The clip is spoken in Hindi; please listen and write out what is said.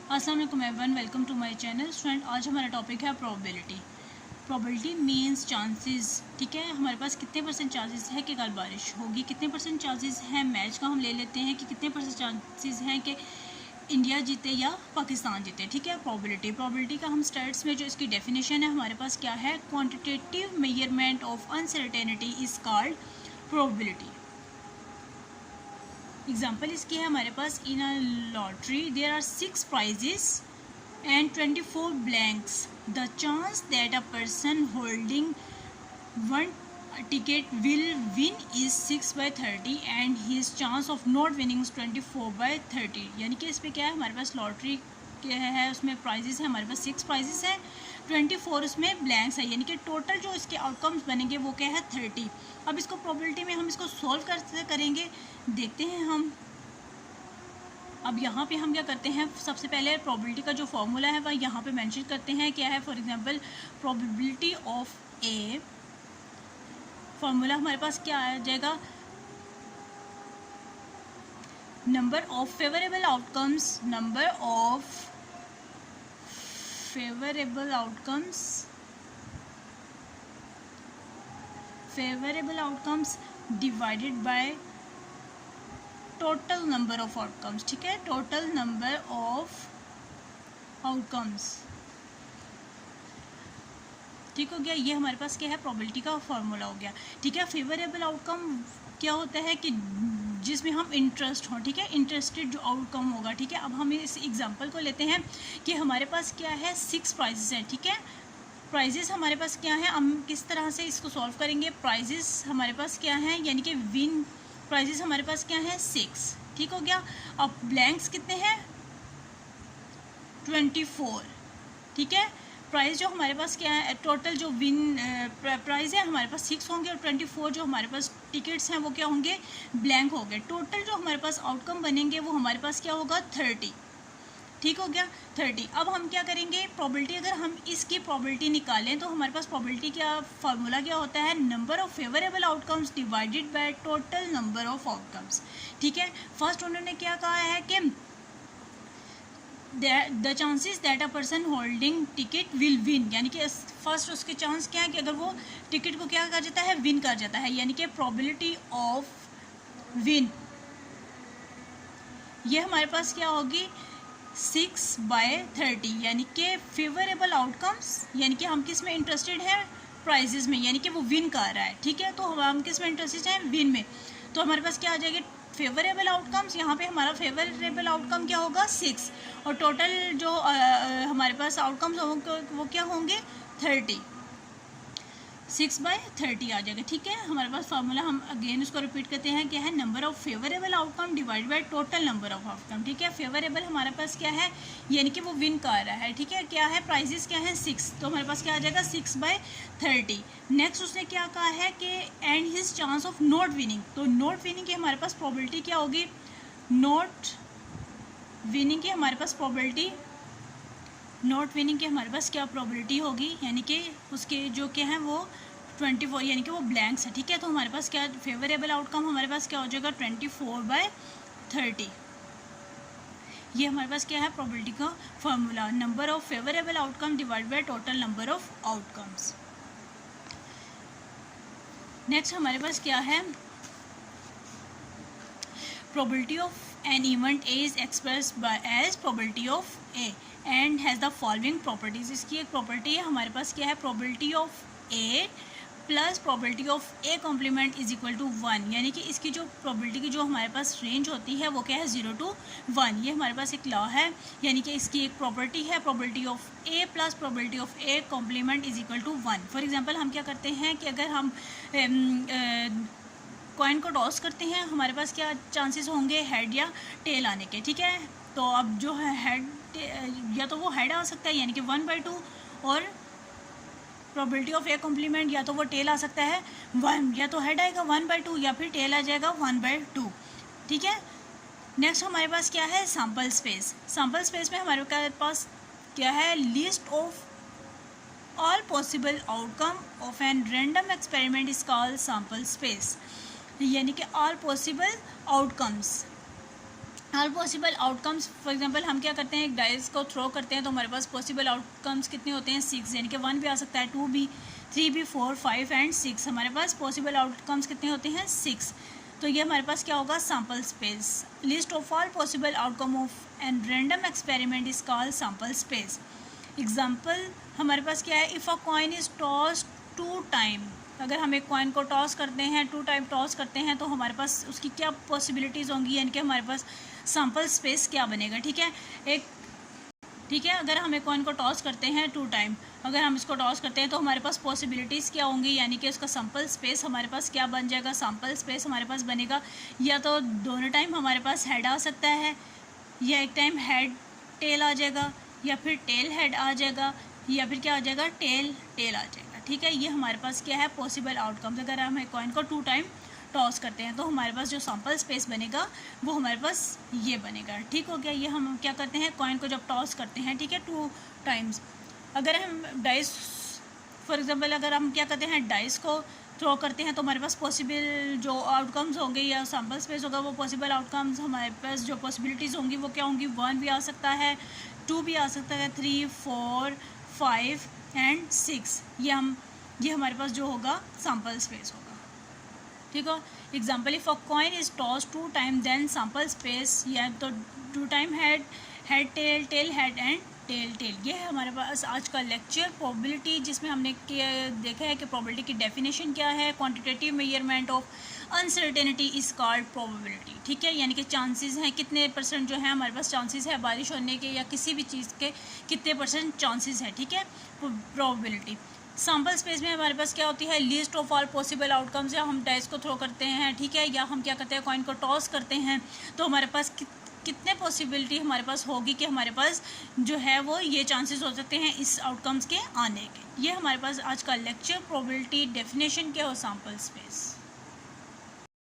अस्सलाम वालेकुम everyone, welcome to my channel. Student, आज हमारा टॉपिक है प्रोबेबिलिटी। Probability means chances. ठीक है, हमारे पास कितने परसेंट चांसेस है कि कल बारिश होगी, कितने परसेंट चांसेस हैं मैच का हम ले लेते हैं कि कितने परसेंट चांसेस हैं कि इंडिया जीते या पाकिस्तान जीते। ठीक है, प्रोबेबिलिटी का हम स्टैट्स में जो इसकी डेफिनेशन है हमारे पास क्या है, quantitative measurement of uncertainty is called probability. Example इसकी है हमारे पास, in a lottery there are 6 prizes and 24 blanks. The chance that a person holding one ticket will win is 6/30 and his chance of not winning is 24/30. यानी कि इस पर क्या है, हमारे पास लॉटरी है, उसमें प्राइजेस है, हमारे पास 6 प्राइजेस हैं, 24 उसमें ब्लैंक्स है, यानी कि टोटल जो इसके आउटकम्स बनेंगे वो क्या है 30। अब इसको प्रोबेबिलिटी में हम इसको सॉल्व कैसे करेंगे देखते हैं हम। अब यहाँ पे हम क्या करते हैं, सबसे पहले प्रोबेबिलिटी का जो फॉर्मूला है वह यहाँ पे मेंशन करते हैं, क्या है। For example probability of A, formula हमारे पास क्या आ जाएगा, number of favourable outcomes, number of favourable outcomes divided by total number of outcomes. ठीक है, टोटल नंबर ऑफ आउटकम्स। ठीक हो गया, ये हमारे पास क्या है, प्रोबेबिलिटी का फॉर्मूला हो गया। ठीक है, फेवरेबल आउटकम क्या होता है कि जिसमें हम इंटरेस्ट हों। ठीक है, इंटरेस्टेड जो आउटकम होगा। ठीक है, अब हम इस एग्जांपल को लेते हैं कि हमारे पास क्या है, 6 प्राइजेस हैं। ठीक है, प्राइजेस हमारे पास क्या है, हम किस तरह से इसको सॉल्व करेंगे। प्राइजेस हमारे पास क्या है, यानी कि विन प्राइजेस हमारे पास क्या है 6। ठीक हो गया, अब ब्लैंक्स कितने हैं 24। ठीक है, प्राइस जो हमारे पास क्या है, टोटल जो विन प्राइस है हमारे पास 6 होंगे और 24 जो हमारे पास टिकट्स हैं वो क्या होंगे, ब्लैंक हो गए। टोटल जो हमारे पास आउटकम बनेंगे वो हमारे पास क्या होगा 30। ठीक हो गया 30। अब हम क्या करेंगे, प्रोबेबिलिटी अगर हम इसकी प्रोबेबिलिटी निकालें तो हमारे पास प्रोबेबिलिटी क्या फार्मूला क्या होता है, number of favourable outcomes divided by total number of outcomes. ठीक है, फर्स्ट उन्होंने क्या कहा है कि the chances that a person holding ticket will win, यानी कि फर्स्ट उसके चांस क्या है कि अगर वो टिकट को क्या कर जाता है, विन कर जाता है, यानी कि प्रोबेबिलिटी ऑफ विन ये हमारे पास क्या होगी 6/30, यानी कि फेवरेबल आउटकम्स, यानी कि हम किस में इंटरेस्टेड हैं, प्राइजेस में, यानी कि वो विन कर रहा है। ठीक है, तो हम किस में इंटरेस्टेड हैं, विन में। तो हमारे पास क्या आ जाएगी, फेवरेबल आउटकम्स, यहाँ पे हमारा फेवरेबल आउटकम क्या होगा 6 और टोटल जो हमारे पास आउटकम्स वो क्या होंगे 30, 6/30 आ जाएगा। ठीक है, हमारे पास फार्मूला हम अगेन उसको रिपीट करते हैं, क्या है, number of favourable outcome divide by total number of outcome. ठीक है, फेवरेबल हमारे पास क्या है, यानी कि वो विन कर रहा है। ठीक है, क्या है, प्राइजेस क्या है 6, तो हमारे पास क्या आ जाएगा 6/30। नेक्स्ट उसने क्या कहा है कि and his chance of not winning, तो नॉट विनिंग की हमारे पास प्रोबेबिलिटी क्या होगी, नॉट विनिंग की हमारे पास प्रोबेबिलिटी, नॉट विनिंग की हमारे पास क्या प्रोबेबिलिटी होगी, यानी कि उसके जो क्या है वो 24, यानी कि वो ब्लैंक्स है। ठीक है, तो हमारे पास क्या फेवरेबल आउटकम हमारे पास क्या हो जाएगा 24/30। ये हमारे पास क्या है, प्रोबेबिलिटी का formula, number of favourable outcome divide by total number of outcomes. Next हमारे पास क्या है, probability of an event A is expressed by as probability of A and has the following properties. इसकी एक प्रॉपर्टी है हमारे पास, क्या है, probability of A plus probability of A complement is equal to 1, यानी कि इसकी जो प्रोबेबिलिटी की जो हमारे पास रेंज होती है वो क्या है 0 to 1। ये हमारे पास एक लॉ है, यानी कि इसकी एक प्रॉपर्टी है, probability of A plus probability of A complement is equal to 1। For example हम क्या करते हैं कि अगर हम कॉइन को टॉस करते हैं, हमारे पास क्या चांसेस होंगे, हेड या टेल आने के। ठीक है, तो अब जो है हेड, या तो वो हेड आ सकता है यानी कि 1/2, और प्रोबेबिलिटी ऑफ ए कॉम्प्लीमेंट या तो वो टेल आ सकता है 1, या तो हेड आएगा 1/2 या फिर टेल आ जाएगा 1/2। ठीक है, नेक्स्ट हमारे पास क्या है, सैम्पल स्पेस। सैम्पल स्पेस में हमारे पास क्या है, list of all possible outcome of an random experiment is called sample space, यानी कि all possible outcomes all possible outcomes, for example हम क्या करते हैं, एक डाइस को थ्रो करते हैं तो हमारे पास पॉसिबल आउटकम्स कितने होते हैं 6, यानी कि 1 भी आ सकता है, 2 भी, 3 भी, 4, 5 एंड 6, हमारे पास पॉसिबल आउटकम्स कितने होते हैं 6। तो ये हमारे पास क्या होगा sample space. List of all possible outcome of an random experiment is called sample space. Example हमारे पास क्या है, if a coin is toss 2 time, अगर हम एक कॉइन को टॉस करते हैं 2 टाइम टॉस करते हैं तो हमारे पास उसकी क्या पॉसिबिलिटीज़ होंगी, यानी कि हमारे पास सैम्पल स्पेस क्या बनेगा। ठीक है, अगर हम एक कॉइन को टॉस करते हैं 2 टाइम, अगर हम इसको टॉस करते हैं तो हमारे पास पॉसिबिलिटीज़ क्या होंगी, यानी कि उसका सैम्पल स्पेस हमारे पास क्या बन जाएगा, सैम्पल स्पेस हमारे पास बनेगा या तो दोनों टाइम हमारे पास हेड आ सकता है, या एक टाइम हेड टेल आ जाएगा, या फिर टेल हेड आ जाएगा, या फिर क्या आ जाएगा टेल टेल आ जाएगा। ठीक है, ये हमारे पास क्या है पॉसिबल आउटकम्स। अगर हम एक कॉइन को 2 टाइम टॉस करते हैं तो हमारे पास जो सैम्पल स्पेस बनेगा वो हमारे पास ये बनेगा। ठीक हो गया, ये हम क्या करते हैं कॉइन को जब टॉस करते हैं, ठीक है 2 टाइम्स। अगर हम डाइस, फॉर एग्जांपल अगर हम क्या करते हैं डाइस को थ्रो करते हैं तो हमारे पास पॉसिबल जो आउटकम्स होंगे या सैम्पल स्पेस होगा वो पॉसिबल आउटकम्स हमारे पास जो पॉसिबिलिटीज़ होंगी वो क्या होंगी, 1 भी आ सकता है, 2 भी आ सकता है, 3, 4, 5 एंड 6, ये हमारे पास जो होगा सैम्पल स्पेस होगा। ठीक है, example if a coin is toss 2 time then sample space, या तो 2 time head head tail tail head and tail tail. ये है हमारे पास आज का लेक्चर प्रोबेबिलिटी, जिसमें हमने देखा है कि प्रोबेबिलिटी की डेफिनेशन क्या है। Quantitative measurement of uncertainty is called probability. ठीक है, यानी कि चांसेस हैं कितने परसेंट जो है हमारे पास चांसेस है बारिश होने के या किसी भी चीज़ के कितने परसेंट चांसेस है। ठीक है, प्रोबेबिलिटी। सैम्पल स्पेस में हमारे पास क्या होती है, list of all possible outcomes, या हम डाइस को थ्रो करते हैं, ठीक है, या हम क्या करते हैं कॉइन को टॉस करते हैं तो हमारे पास कितने पॉसिबिलिटी हमारे पास होगी कि हमारे पास जो है वो ये चांसेस हो सकते हैं इस आउटकम्स के आने के। ये हमारे पास आज का लेक्चर प्रोबेबिलिटी डेफिनेशन क्या हो सैम्पल स्पेस।